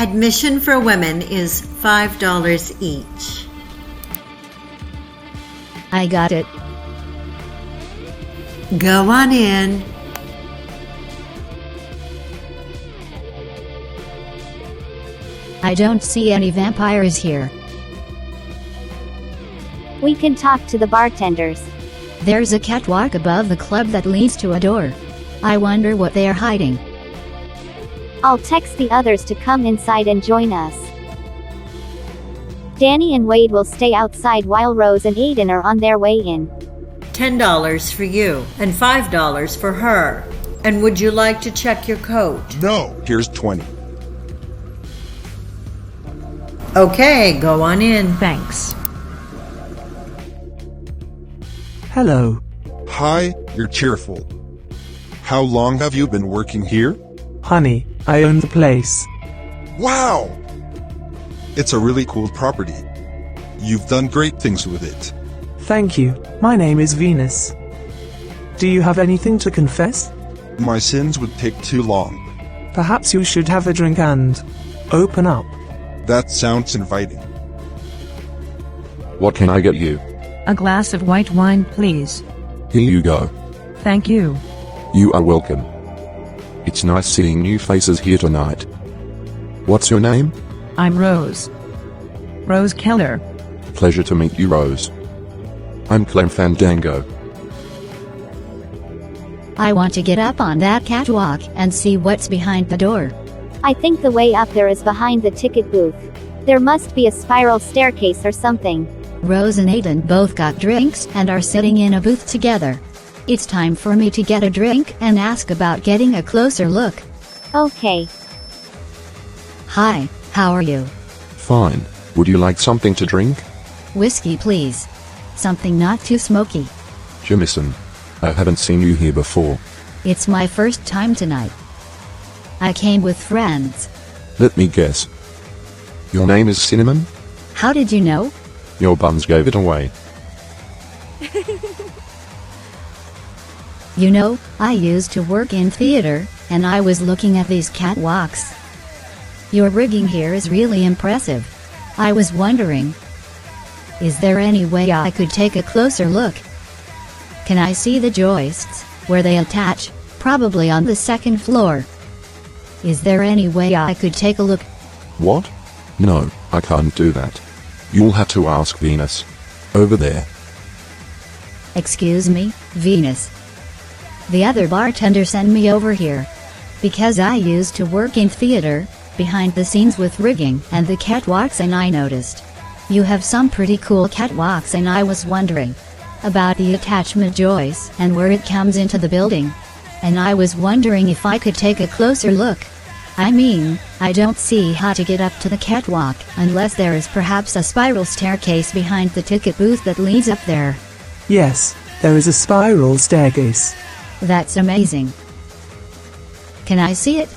Admission for women is $5 each. I got it. Go on in. I don't see any vampires here. We can talk to the bartenders. There's a catwalk above the club that leads to a door. I wonder what they are hiding. I'll text the others to come inside and join us. Danny and Wade will stay outside while Rose and Aiden are on their way in. $10 for you and $5 for her. And would you like to check your coat? No, here's 20. Okay, go on in. Thanks. Hello. Hi, you're cheerful. How long have you been working here? Honey, I own the place. Wow! It's a really cool property. You've done great things with it. Thank you. My name is Venus. Do you have anything to confess? My sins would take too long. Perhaps you should have a drink and open up. That sounds inviting. What can I get you? A glass of white wine, please. Here you go. Thank you. You are welcome. It's nice seeing new faces here tonight. What's your name? I'm Rose. Rose Keller. Pleasure to meet you, Rose. I'm Clem Fandango. I want to get up on that catwalk and see what's behind the door. I think the way up there is behind the ticket booth. There must be a spiral staircase or something. Rose and Aiden both got drinks and are sitting in a booth together. It's time for me to get a drink and ask about getting a closer look. Okay. Hi, how are you? Fine. Would you like something to drink? Whiskey, please. Something not too smoky. Jamison. I haven't seen you here before. It's my first time tonight. I came with friends. Let me guess. Your name is Cinnamon? How did you know? Your bums gave it away. You know, I used to work in theater, and I was looking at these catwalks. Your rigging here is really impressive. I was wondering, is there any way I could take a closer look? Can I see the joists, where they attach, probably on the second floor? Is there any way I could take a look? What? No, I can't do that. You'll have to ask Venus. Over there. Excuse me, Venus. The other bartender sent me over here. Because I used to work in theater, behind the scenes with rigging and the catwalks, and I noticed you have some pretty cool catwalks, and I was wondering about the attachment joist and where it comes into the building. And I was wondering if I could take a closer look. I mean, I don't see how to get up to the catwalk unless there is perhaps a spiral staircase behind the ticket booth that leads up there. Yes, there is a spiral staircase. That's amazing. Can I see it?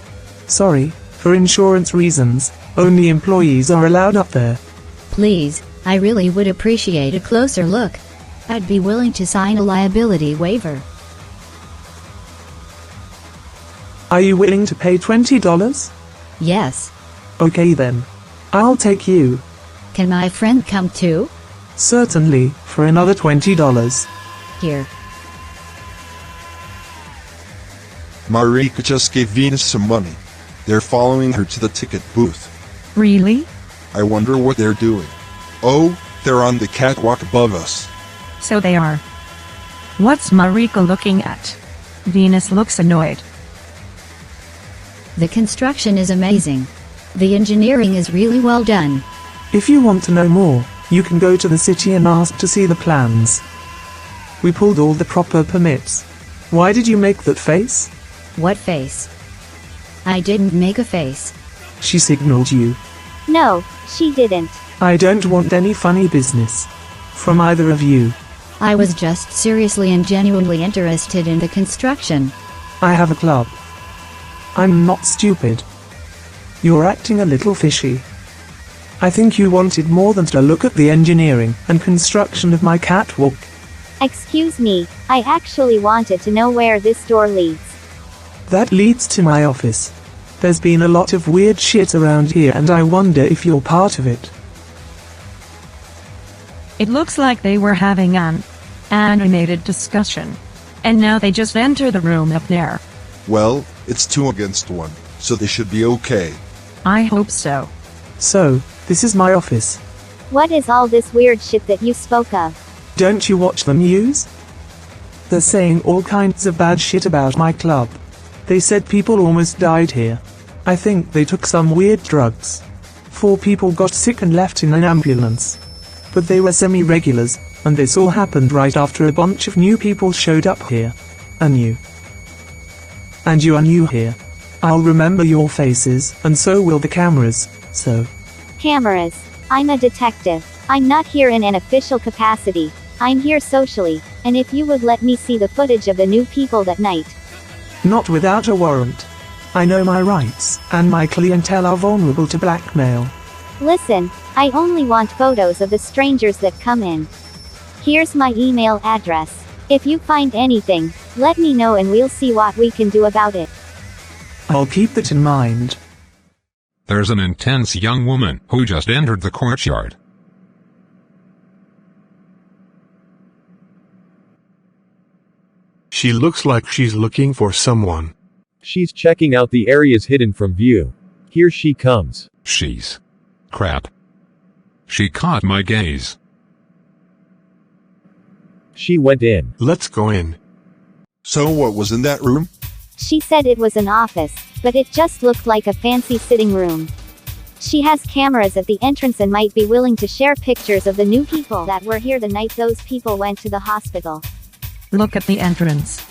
Sorry, for insurance reasons, only employees are allowed up there. Please, I really would appreciate a closer look. I'd be willing to sign a liability waiver. Are you willing to pay $20? Yes. Okay then. I'll take you. Can my friend come too? Certainly, for another $20. Here. Mareeka just gave Venus some money. They're following her to the ticket booth. Really? I wonder what they're doing. Oh, they're on the catwalk above us. So they are. What's Mareeka looking at? Venus looks annoyed. The construction is amazing. The engineering is really well done. If you want to know more, you can go to the city and ask to see the plans. We pulled all the proper permits. Why did you make that face? What face? I didn't make a face. She signaled you. No, she didn't. I don't want any funny business from either of you. I was just seriously and genuinely interested in the construction. I have a club. I'm not stupid. You're acting a little fishy. I think you wanted more than to look at the engineering and construction of my catwalk. Excuse me, I actually wanted to know where this door leads. That leads to my office. There's been a lot of weird shit around here and I wonder if you're part of it. It looks like they were having an animated discussion. And now they just enter the room up there. Well, it's 2 against 1, so they should be okay. I hope so. So, this is my office. What is all this weird shit that you spoke of? Don't you watch the news? They're saying all kinds of bad shit about my club. They said people almost died here. I think they took some weird drugs. 4 people got sick and left in an ambulance. But they were semi-regulars, and this all happened right after a bunch of new people showed up here. And you are new here. I'll remember your faces, and so will the cameras, so. Cameras. I'm a detective. I'm not here in an official capacity. I'm here socially, and if you would let me see the footage of the new people that night. Not without a warrant. I know my rights, and my clientele are vulnerable to blackmail. Listen, I only want photos of the strangers that come in. Here's my email address. If you find anything, let me know and we'll see what we can do about it. I'll keep that in mind. There's an intense young woman who just entered the courtyard. She looks like she's looking for someone. She's checking out the areas hidden from view. Here she comes. She's crap. She caught my gaze. She went in. Let's go in. So what was in that room? She said it was an office, but it just looked like a fancy sitting room. She has cameras at the entrance and might be willing to share pictures of the new people that were here the night those people went to the hospital. Look at the entrance.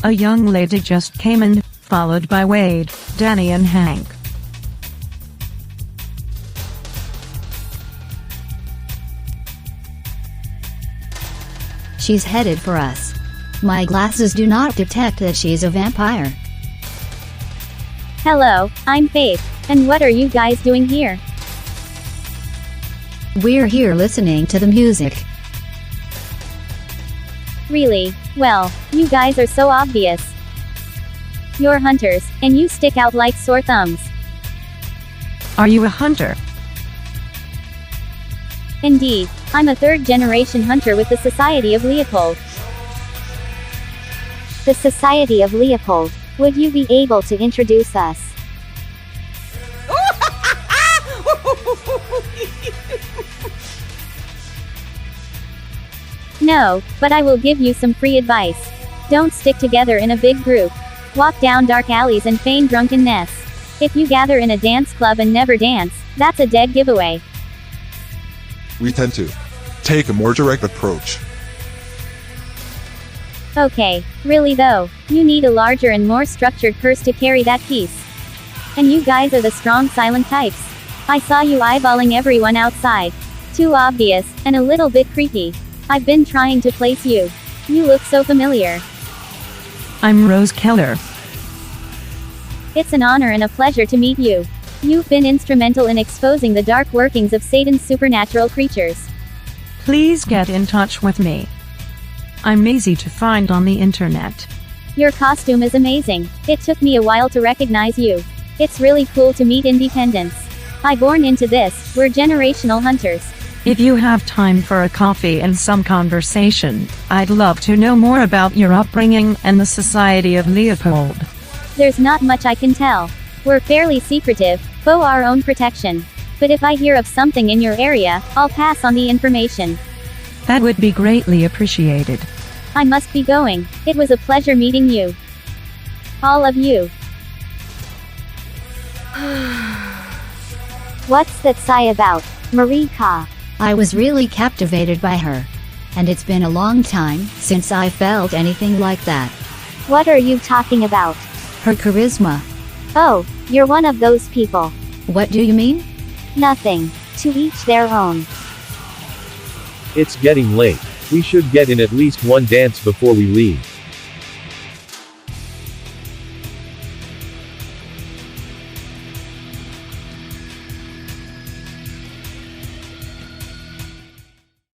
A young lady just came in, followed by Wade, Danny and Hank. She's headed for us. My glasses do not detect that she's a vampire. Hello, I'm Faith, and what are you guys doing here? We're here listening to the music. Really? Well, you guys are so obvious. You're hunters, and you stick out like sore thumbs. Are you a hunter? Indeed, I'm a third-generation hunter with the Society of Leopold. The Society of Leopold. Would you be able to introduce us? No, but I will give you some free advice. Don't stick together in a big group. Walk down dark alleys and feign drunkenness. If you gather in a dance club and never dance, that's a dead giveaway. We tend to take a more direct approach. Okay, really though, you need a larger and more structured purse to carry that piece. And you guys are the strong silent types. I saw you eyeballing everyone outside. Too obvious, and a little bit creepy. I've been trying to place you. You look so familiar. I'm Rose Keller. It's an honor and a pleasure to meet you. You've been instrumental in exposing the dark workings of Satan's supernatural creatures. Please get in touch with me. I'm easy to find on the internet. Your costume is amazing. It took me a while to recognize you. It's really cool to meet independence. I born into this, we're generational hunters. If you have time for a coffee and some conversation, I'd love to know more about your upbringing and the Society of Leopold. There's not much I can tell. We're fairly secretive, for our own protection. But if I hear of something in your area, I'll pass on the information. That would be greatly appreciated. I must be going. It was a pleasure meeting you. All of you. What's that sigh about, Mareeka? I was really captivated by her. And it's been a long time since I felt anything like that. What are you talking about? Her charisma. Oh, you're one of those people. What do you mean? Nothing. To each their own. It's getting late. We should get in at least one dance before we leave.